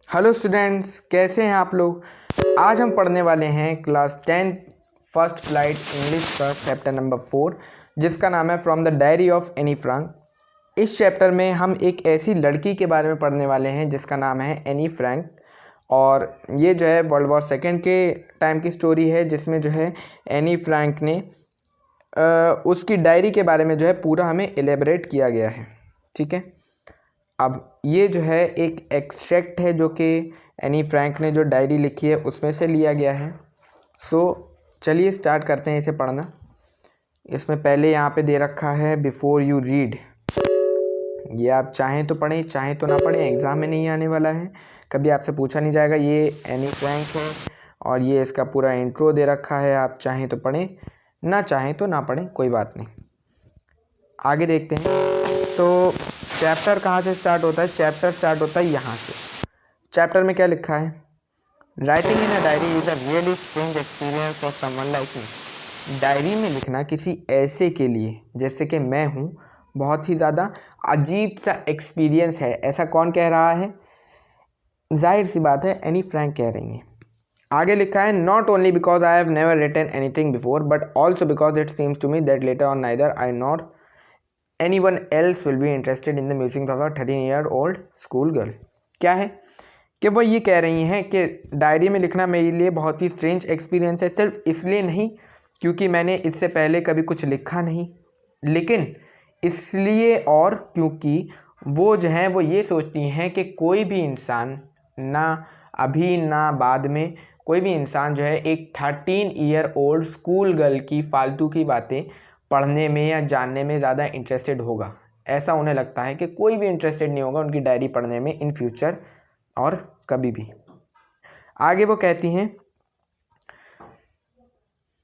Hello students, कैसे हैं आप लोग। आज हम पढ़ने वाले हैं क्लास 10 फर्स्ट फ्लाइट इंग्लिश का चैप्टर नंबर 4, जिसका नाम है from the diary of Anne Frank. इस चैप्टर में हम एक ऐसी लड़की के बारे में पढ़ने वाले हैं जिसका नाम है एनी फ्रैंक। और ये जो है वर्ल्ड वॉर सेकेंड के टाइम की स्टोरी है, जिसमें जो है एनी फ्रैंक ने उसकी डायरी के बारे में जो है पूरा हमें एलेबरेट किया गया है। ठीक है, अब ये जो है एक एक्सट्रैक्ट है जो कि एनी फ्रैंक ने जो डायरी लिखी है उसमें से लिया गया है। सो चलिए स्टार्ट करते हैं इसे पढ़ना। इसमें पहले यहाँ पे दे रखा है बिफोर यू रीड। ये आप चाहें तो पढ़ें, चाहें तो ना पढ़ें, एग्ज़ाम में नहीं आने वाला है, कभी आपसे पूछा नहीं जाएगा। ये एनी फ्रैंक है और ये इसका पूरा इंट्रो दे रखा है। आप चाहें तो पढ़ें, ना चाहें तो ना पढ़ें, कोई बात नहीं। आगे देखते हैं। तो चैप्टर कहाँ से स्टार्ट होता है? चैप्टर स्टार्ट होता है यहाँ से। चैप्टर में क्या लिखा है? Writing in a diary is a really strange experience for someone like me. Diary में लिखना किसी ऐसे के लिए जैसे कि मैं हूँ बहुत ही ज़्यादा अजीब सा एक्सपीरियंस है। ऐसा कौन कह रहा है? जाहिर सी बात है, एनी फ्रैंक कह रही हैं। आगे लिखा है not only because I have never written anything before but also because it seems to me that later on neither I nor anyone else will be interested in the musings of a 13-year-old school girl। क्या है कि वो ये कह रही हैं कि diary में लिखना मेरे लिए बहुत ही स्ट्रेंज एक्सपीरियंस है, सिर्फ इसलिए नहीं क्योंकि मैंने इससे पहले कभी कुछ लिखा नहीं, लेकिन इसलिए और क्योंकि वो जो हैं वो ये सोचती हैं कि कोई भी इंसान, ना अभी ना बाद में, कोई भी इंसान जो है एक 13-year-old स्कूल गर्ल की फालतू की बातें पढ़ने में या जानने में ज़्यादा इंटरेस्टेड होगा। ऐसा उन्हें लगता है कि कोई भी इंटरेस्टेड नहीं होगा उनकी डायरी पढ़ने में इन फ्यूचर और कभी भी। आगे वो कहती हैं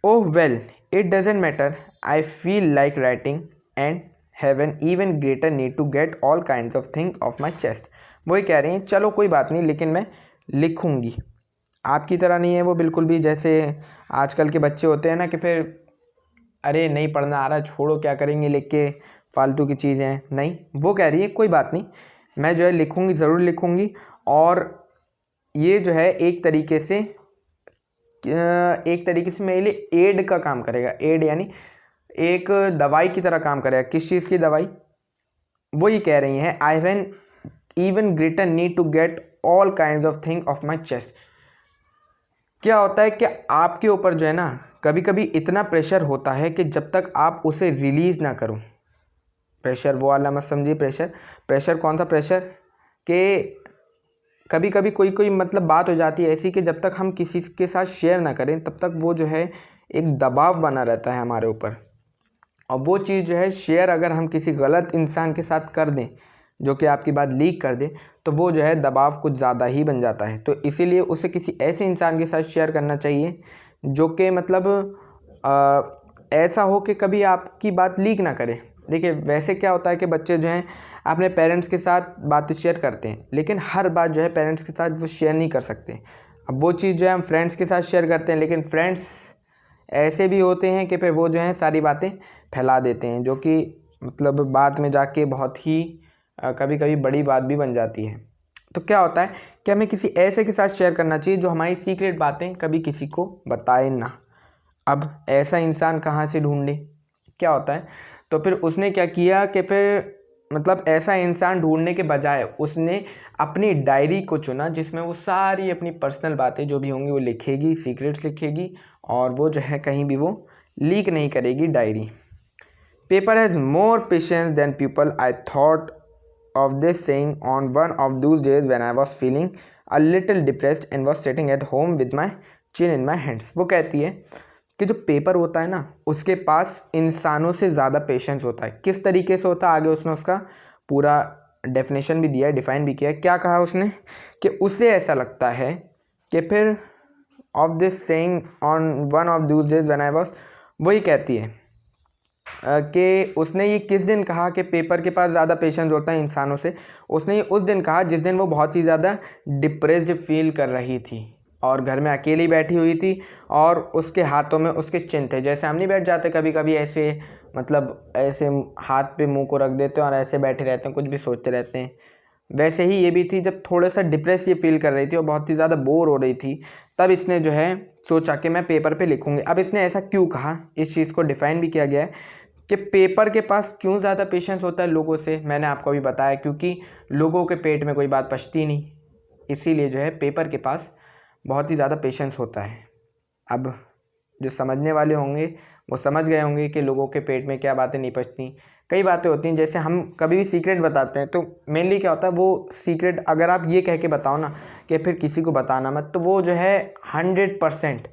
oh well it doesn't matter, I feel like writing and have an even greater need to get all kinds of thing off my chest. वही कह रही हैं चलो कोई बात नहीं, लेकिन मैं लिखूँगी। आपकी तरह नहीं है वो बिल्कुल भी, जैसे आजकल के बच्चे होते हैं ना कि फिर अरे नहीं पढ़ना आ रहा, छोड़ो क्या करेंगे लिख के, फालतू की चीज़ें हैं। नहीं, वो कह रही है कोई बात नहीं, मैं जो है लिखूँगी, ज़रूर लिखूँगी। और ये जो है एक तरीके से मेरे लिए एड का काम करेगा। एड यानी एक दवाई की तरह काम करेगा। किस चीज़ की दवाई? वो ये कह रही हैं I have an even greater need to get all kinds of thing off my chest. क्या होता है कि आपके ऊपर जो है ना कभी कभी इतना प्रेशर होता है कि जब तक आप उसे रिलीज़ ना करो, प्रेशर वो वाला मत समझिए, प्रेशर कौन सा प्रेशर, कि कभी कभी कोई मतलब बात हो जाती है ऐसी कि जब तक हम किसी के साथ शेयर ना करें तब तक वो जो है एक दबाव बना रहता है हमारे ऊपर। और वो चीज़ जो है शेयर अगर हम किसी गलत इंसान के साथ कर दें जो कि आपकी बात लीक कर दे, तो वो जो है दबाव कुछ ज़्यादा ही बन जाता है। तो इसीलिए उसे किसी ऐसे इंसान के साथ शेयर करना चाहिए जो कि मतलब ऐसा हो कि कभी आपकी बात लीक ना करे। देखिए वैसे क्या होता है कि बच्चे जो हैं अपने पेरेंट्स के साथ बातें शेयर करते हैं, लेकिन हर बात जो है पेरेंट्स के साथ वो शेयर नहीं कर सकते। अब वो चीज़ जो है हम फ्रेंड्स के साथ शेयर करते हैं, लेकिन फ्रेंड्स ऐसे भी होते हैं कि फिर वो जो हैं सारी बातें फैला देते हैं, जो कि मतलब बाद में जाके बहुत ही कभी कभी बड़ी बात भी बन जाती है। तो क्या होता है कि हमें किसी ऐसे के साथ शेयर करना चाहिए जो हमारी सीक्रेट बातें कभी किसी को बताए ना। अब ऐसा इंसान कहाँ से ढूंढे? क्या होता है, तो फिर उसने क्या किया कि फिर मतलब ऐसा इंसान ढूंढने के बजाय उसने अपनी डायरी को चुना, जिसमें वो सारी अपनी पर्सनल बातें जो भी होंगी वो लिखेगी, सीक्रेट्स लिखेगी, और वो जो है कहीं भी वो लीक नहीं करेगी diary. Paper has more patience than people, I thought of this saying on one of those days when I was feeling a little depressed and was sitting at home with my chin in my hands। वो कहती है कि जो paper होता है ना उसके पास इंसानों से ज़्यादा पेशेंस होता है। किस तरीके से होता है आगे उसने उसका पूरा डेफिनेशन भी दिया है, डिफाइन भी किया है। क्या कहा उसने कि उसे ऐसा लगता है कि फिर of this saying on one of Dooj days when I was, वही कहती है कि उसने ये किस दिन कहा कि पेपर के पास ज़्यादा पेशेंस होता है इंसानों से? उसने ये उस दिन कहा जिस दिन वो बहुत ही ज़्यादा डिप्रेस्ड फील कर रही थी और घर में अकेली बैठी हुई थी और उसके हाथों में उसके चिन्ह थे। जैसे हम नहीं बैठ जाते कभी कभी ऐसे, मतलब ऐसे हाथ पे मुंह को रख देते हैं और ऐसे बैठे रहते हैं, कुछ भी सोचते रहते हैं। वैसे ही ये भी थी, जब थोड़ा सा डिप्रेस ये फील कर रही थी और बहुत ही ज़्यादा बोर हो रही थी, तब इसने जो है सोचा कि मैं पेपर पे लिखूँगी। अब इसने ऐसा क्यों कहा, इस चीज़ को डिफ़ाइन भी किया गया है कि पेपर के पास क्यों ज़्यादा पेशेंस होता है लोगों से। मैंने आपको अभी बताया, क्योंकि लोगों के पेट में कोई बात पचती नहीं, इसीलिए जो है पेपर के पास बहुत ही ज़्यादा पेशेंस होता है। अब जो समझने वाले होंगे वो समझ गए होंगे कि लोगों के पेट में क्या बातें नहीं पचती। कई बातें होती हैं, जैसे हम कभी भी सीक्रेट बताते हैं तो मेनली क्या होता है, वो सीक्रेट अगर आप ये कह के बताओ ना कि फिर किसी को बताना मत, तो वो जो है 100%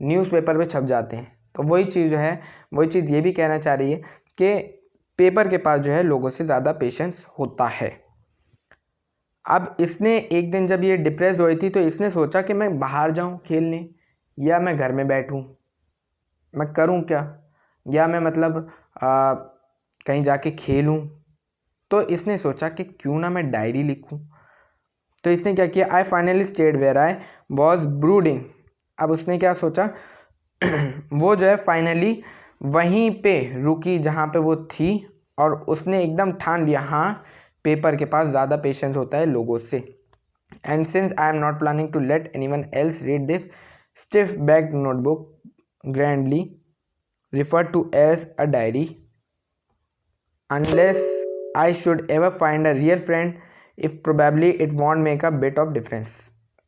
न्यूज़पेपर पे छप जाते हैं। तो वही चीज़ जो है, वही चीज़ ये भी कहना चाह रही है कि पेपर के पास जो है लोगों से ज़्यादा पेशेंस होता है। अब इसने एक दिन जब ये डिप्रेस्ड हो रही थी तो इसने सोचा कि मैं बाहर जाऊं खेलने या मैं घर में बैठूं, मैं करूं क्या, या मैं मतलब कहीं जाके खेलूं। तो इसने सोचा कि क्यों ना मैं डायरी लिखूं। तो इसने क्या किया, I finally stayed where I was brooding. अब उसने क्या सोचा वो जो है फाइनली वहीं पे रुकी जहाँ पे वो थी, और उसने एकदम ठान लिया, हाँ पेपर के पास ज़्यादा पेशेंस होता है लोगों से। And since I am not planning to let anyone else read this stiff backed notebook grandly referred to as a diary, unless I should ever find a real friend, if probably it won't make a bit of difference।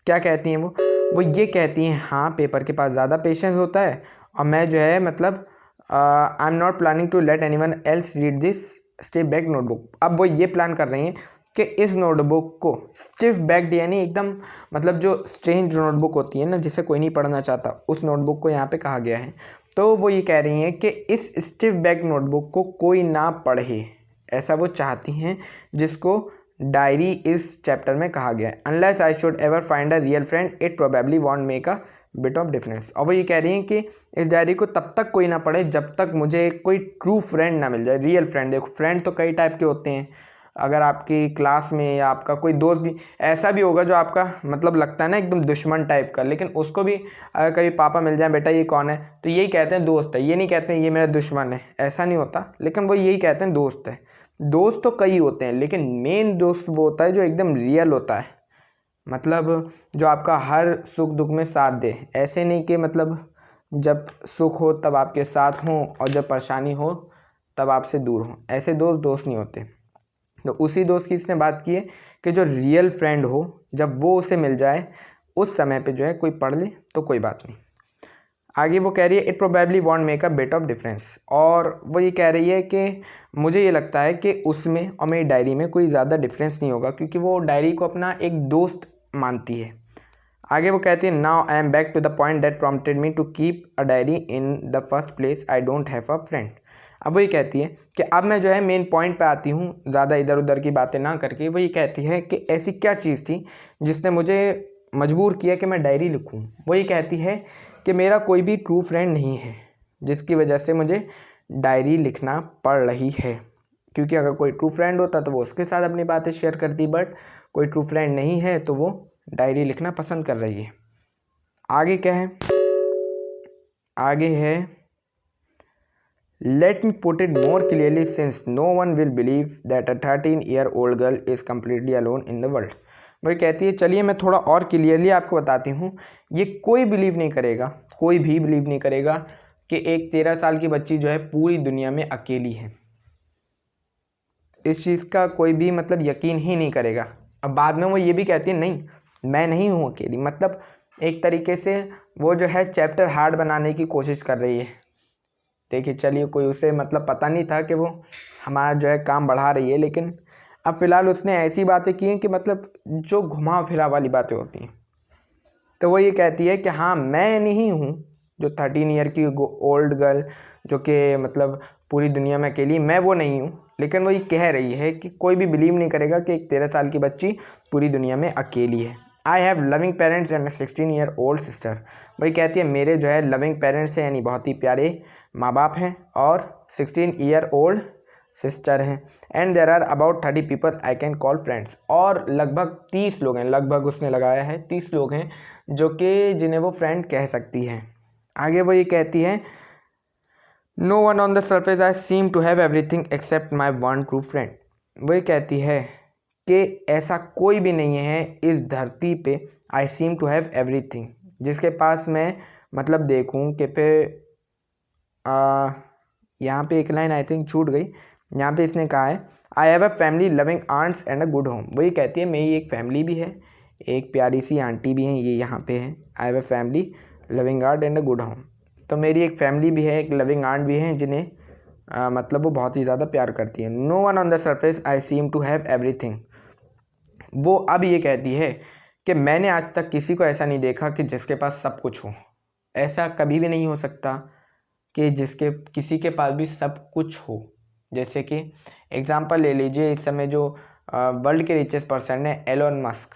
क्या कहती हैं वो ये कहती हैं, हाँ paper के पास ज़्यादा पेशेंस होता है, और मैं जो है मतलब I am not planning to let anyone else read this stiff back notebook. अब वो ये प्लान कर रही हैं कि इस नोटबुक को स्टिफ बैग्ड यानी एकदम मतलब जो स्ट्रेंज नोटबुक होती है ना, जिसे कोई नहीं पढ़ना चाहता, उस नोटबुक को यहाँ पे कहा गया है। तो वो ये कह रही हैं कि इस स्टिफ बैग नोटबुक को कोई ना पढ़े, ऐसा वो चाहती हैं, जिसको डायरी इस चैप्टर में कहा गया है। Unless I should ever find a real friend it probably want make a bit of difference. और वो ये कह रही हैं कि इस डायरी को तब तक कोई ना पढ़े जब तक मुझे कोई ट्रू फ्रेंड ना मिल जाए, रियल फ्रेंड। देखो फ्रेंड तो कई टाइप के होते हैं, अगर आपकी क्लास में या आपका कोई दोस्त भी ऐसा भी होगा जो आपका मतलब लगता है ना एकदम दुश्मन टाइप का, लेकिन उसको भी अगर कभी पापा मिल जाए, बेटा ये कौन है, तो यही कहते हैं दोस्त है, ये नहीं कहते हैं ये मेरा दुश्मन है, ऐसा नहीं होता, लेकिन वो यही कहते हैं दोस्त है। दोस्त तो कई होते हैं, लेकिन मेन दोस्त वो होता है जो एकदम रियल होता है, मतलब जो आपका हर सुख दुख में साथ दे। ऐसे नहीं कि मतलब जब सुख हो तब आपके साथ हों और जब परेशानी हो तब आपसे दूर हों, ऐसे दोस्त नहीं होते। तो उसी दोस्त की इसने बात की है कि जो रियल फ्रेंड हो, जब वो उसे मिल जाए उस समय पे जो है कोई पढ़ ले तो कोई बात नहीं। आगे वो कह रही है it probably want make a bit of difference, और वो ये कह रही है कि मुझे ये लगता है कि उसमें और मेरी डायरी में कोई ज़्यादा डिफरेंस नहीं होगा, क्योंकि वो डायरी को अपना एक दोस्त मानती है। आगे वो कहती है now I am back to the point that prompted me to keep a diary in the first place, I don't have a friend. अब वही कहती है कि अब मैं जो है मेन पॉइंट पे आती हूँ, ज़्यादा इधर उधर की बातें ना करके। वही कहती है कि ऐसी क्या चीज़ थी जिसने मुझे मजबूर किया कि मैं डायरी लिखूँ। वही कहती है कि मेरा कोई भी ट्रू फ्रेंड नहीं है, जिसकी वजह से मुझे डायरी लिखना पड़ रही है। क्योंकि अगर कोई ट्रू फ्रेंड होता तो वो उसके साथ अपनी बातें शेयर करती, बट कोई ट्रू फ्रेंड नहीं है तो वो डायरी लिखना पसंद कर रही है। आगे क्या है, आगे है Let me put it more clearly since no one will believe that a 13-year-old girl is completely alone in the world। वही कहती है चलिए मैं थोड़ा और क्लियरली आपको बताती हूँ, ये कोई बिलीव नहीं करेगा, कोई भी बिलीव नहीं करेगा कि एक 13 साल की बच्ची जो है पूरी दुनिया में अकेली है। इस चीज़ का कोई भी मतलब यकीन ही नहीं करेगा। अब बाद में वो ये भी कहती है नहीं मैं नहीं हूँ अकेली, मतलब एक तरीके से वो जो है चैप्टर हार्ड बनाने की कोशिश कर रही है। देखिए चलिए कोई उसे मतलब पता नहीं था कि वो हमारा जो है काम बढ़ा रही है, लेकिन अब फ़िलहाल उसने ऐसी बातें की हैं कि मतलब जो घुमा फिरा वाली बातें होती हैं। तो वो ये कहती है कि हाँ मैं नहीं हूँ जो 13 ईयर की ओल्ड गर्ल जो कि मतलब पूरी दुनिया में अकेली, मैं वो नहीं हूँ। लेकिन वो ये कह रही है कि कोई भी बिलीव नहीं करेगा कि एक 13 साल की बच्ची पूरी दुनिया में अकेली है। I have loving parents and 16 year old sister. वही कहती है मेरे जो है लविंग पेरेंट्स हैं, यानी बहुत ही प्यारे माँ बाप हैं, और 16 ईयर ओल्ड सिस्टर हैं। And there are about 30 people I can call friends. और लगभग 30 लोग हैं, लगभग उसने लगाया है 30 लोग हैं जो कि जिन्हें वो फ्रेंड कह सकती है। आगे वो ये कहती है no one on the surface I seem to have everything except my one true friend. वही कहती है कि ऐसा कोई भी नहीं है इस धरती पे, आई सीम टू हैव एवरीथिंग, जिसके पास मैं मतलब देखूं कि फिर यहाँ पे एक लाइन आई थिंक छूट गई। यहाँ पे इसने कहा है I have a family loving aunts and a good home. वही कहती है मेरी एक फैमिली भी है, एक प्यारी सी आंटी भी है, ये यहाँ पे है। I have a family loving aunt and a good home. तो मेरी एक फैमिली भी है, एक लविंग आंट भी है, जिन्हें मतलब वो बहुत ही ज़्यादा प्यार करती है। No one on the surface I seem to have everything. वो अब ये कहती है कि मैंने आज तक किसी को ऐसा नहीं देखा कि जिसके पास सब कुछ हो। ऐसा कभी भी नहीं हो सकता कि किसी के पास भी सब कुछ हो। जैसे कि एग्जांपल ले लीजिए, इस समय जो वर्ल्ड के रिचेस्ट पर्सन है एलोन मस्क,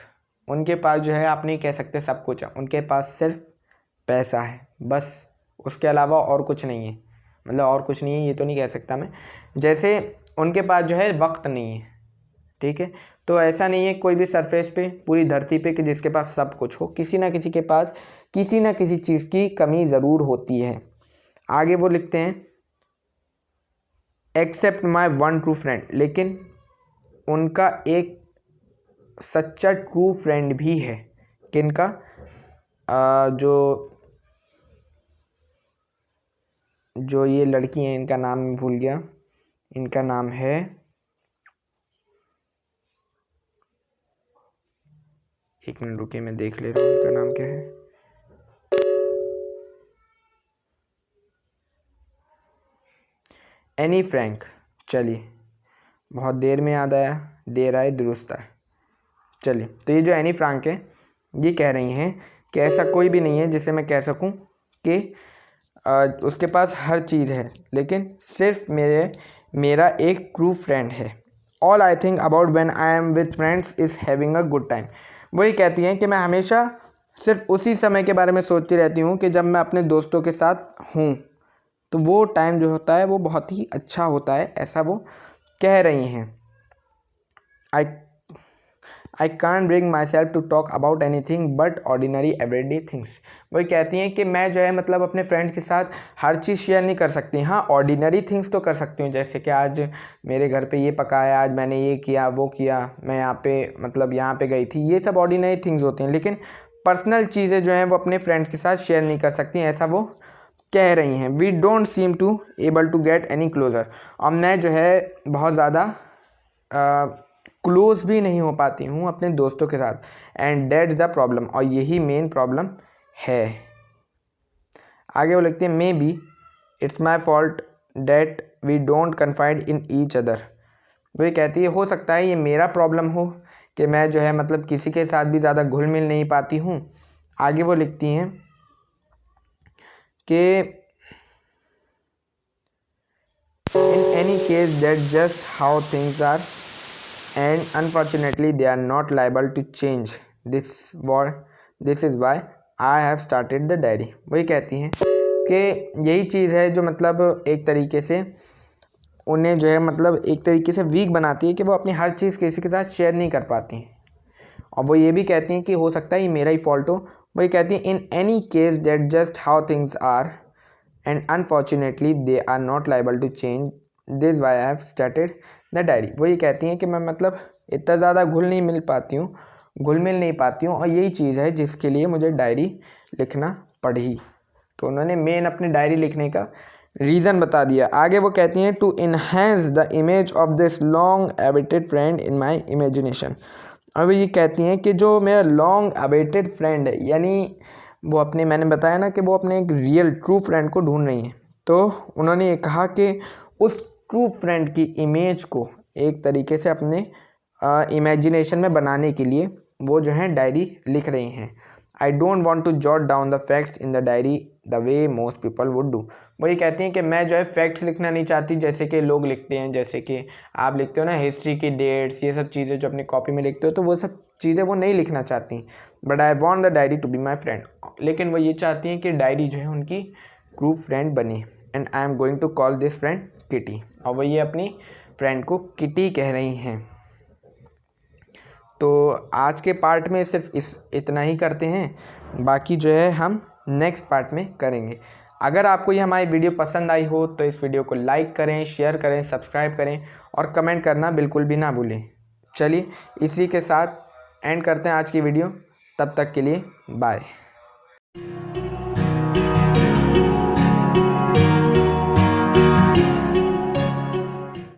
उनके पास जो है आप नहीं कह सकते सब कुछ है, उनके पास सिर्फ पैसा है बस, उसके अलावा और कुछ नहीं है। मतलब और कुछ नहीं है ये तो नहीं कह सकता मैं, जैसे उनके पास जो है वक्त नहीं है, ठीक है। तो ऐसा नहीं है कोई भी सरफेस पे, पूरी धरती पे, कि जिसके पास सब कुछ हो। किसी ना किसी के पास किसी ना किसी चीज़ की कमी ज़रूर होती है। आगे वो लिखते हैं except my one true friend, लेकिन उनका एक सच्चा ट्रू फ्रेंड भी है। किनका? जो ये लड़की हैं, इनका नाम मैं भूल गया, इनका नाम है, एक मिनट रुकिए मैं देख ले रहा हूँ इनका नाम क्या है। Anne Frank. चलिए, बहुत देर में याद आया, देर आए दुरुस्त आए। चलिए, तो ये जो एनी फ्रैंक है, ये कह रही हैं कि ऐसा कोई भी नहीं है जिसे मैं कह सकूं कि उसके पास हर चीज़ है, लेकिन सिर्फ मेरा एक ट्रू फ्रेंड है। All I think about when I am with friends is having a good time. वही कहती हैं कि मैं हमेशा सिर्फ उसी समय के बारे में सोचती रहती हूँ कि जब मैं अपने दोस्तों के साथ हूँ, तो वो टाइम जो होता है वो बहुत ही अच्छा होता है, ऐसा वो कह रही हैं। I can't bring myself to talk about anything but ordinary everyday things. वही कहती हैं कि मैं जो है मतलब अपने फ्रेंड्स के साथ हर चीज़ शेयर नहीं कर सकती। हाँ, ऑर्डिनरी थिंग्स तो कर सकती हूँ, जैसे कि आज मेरे घर पे ये पकाया, आज मैंने ये किया वो किया, मैं यहाँ पे मतलब यहाँ पे गई थी, ये सब ऑर्डिनरी थिंग्स होती हैं। लेकिन पर्सनल चीज़ें जो हैं वो अपने फ्रेंड्स के साथ शेयर नहीं कर सकती, ऐसा वो कह रही हैं। We don't seem to able to get any closer. और मैं जो है बहुत ज़्यादा क्लोज भी नहीं हो पाती हूँ अपने दोस्तों के साथ, and that is the problem, और यही मेन प्रॉब्लम है। आगे वो लिखते हैं maybe it's my fault that we don't confide in each other. वो कहती है हो सकता है ये मेरा प्रॉब्लम हो कि मैं जो है मतलब किसी के साथ भी ज़्यादा घुल मिल नहीं पाती हूँ। आगे वो लिखती हैं कि in any case that just how things are and unfortunately they are not liable to change. This is why I have started the diary. वही कहती हैं कि यही चीज़ है जो मतलब एक तरीके से उन्हें जो है मतलब एक तरीके से वीक बनाती है कि वो अपनी हर चीज़ किसी के साथ शेयर नहीं कर पाती। और वो ये भी कहती हैं कि हो सकता है ये मेरा ही फॉल्ट हो। वही कहती हैं in any case that just how things are and unfortunately they are not liable to change, this why I have started the diary. वो ये कहती हैं कि मैं मतलब इतना ज़्यादा घुल नहीं पाती हूँ और यही चीज़ है जिसके लिए मुझे डायरी लिखना पड़ी। तो उन्होंने मेन अपनी डायरी लिखने का रीज़न बता दिया। आगे वो कहती हैं to enhance the image of this long awaited friend in my imagination. और वो ये कहती हैं कि जो मेरा लॉन्ग अवेटेड फ्रेंड है, यानी वो अपने, मैंने बताया ना कि वो अपने एक रियल ट्रू फ्रेंड को ढूंढ रही हैं, तो उन्होंने ये कहा कि उस ट्रू फ्रेंड की इमेज को एक तरीके से अपने इमेजिनेशन में बनाने के लिए वो जो है डायरी लिख रही हैं। I don't want to jot down the facts in the diary the way most people would do. वो ये कहती हैं कि मैं जो है फैक्ट्स लिखना नहीं चाहती जैसे कि लोग लिखते हैं, जैसे कि आप लिखते हो ना हिस्ट्री की डेट्स, ये सब चीज़ें जो अपनी कॉपी में लिखते हो, तो वो सब चीज़ें वो नहीं लिखना चाहती। But I want the diary to be my friend. लेकिन वो ये चाहती हैं कि डायरी जो है उनकी ट्रू फ्रेंड बने, and I am going to call this friend Kitty. और वो ये अपनी फ्रेंड को किटी कह रही हैं। तो आज के पार्ट में सिर्फ इतना ही करते हैं, बाकी जो है हम नेक्स्ट पार्ट में करेंगे। अगर आपको ये हमारी वीडियो पसंद आई हो तो इस वीडियो को लाइक करें, शेयर करें, सब्सक्राइब करें और कमेंट करना बिल्कुल भी ना भूलें। चलिए इसी के साथ एंड करते हैं आज की वीडियो। तब तक के लिए बाय।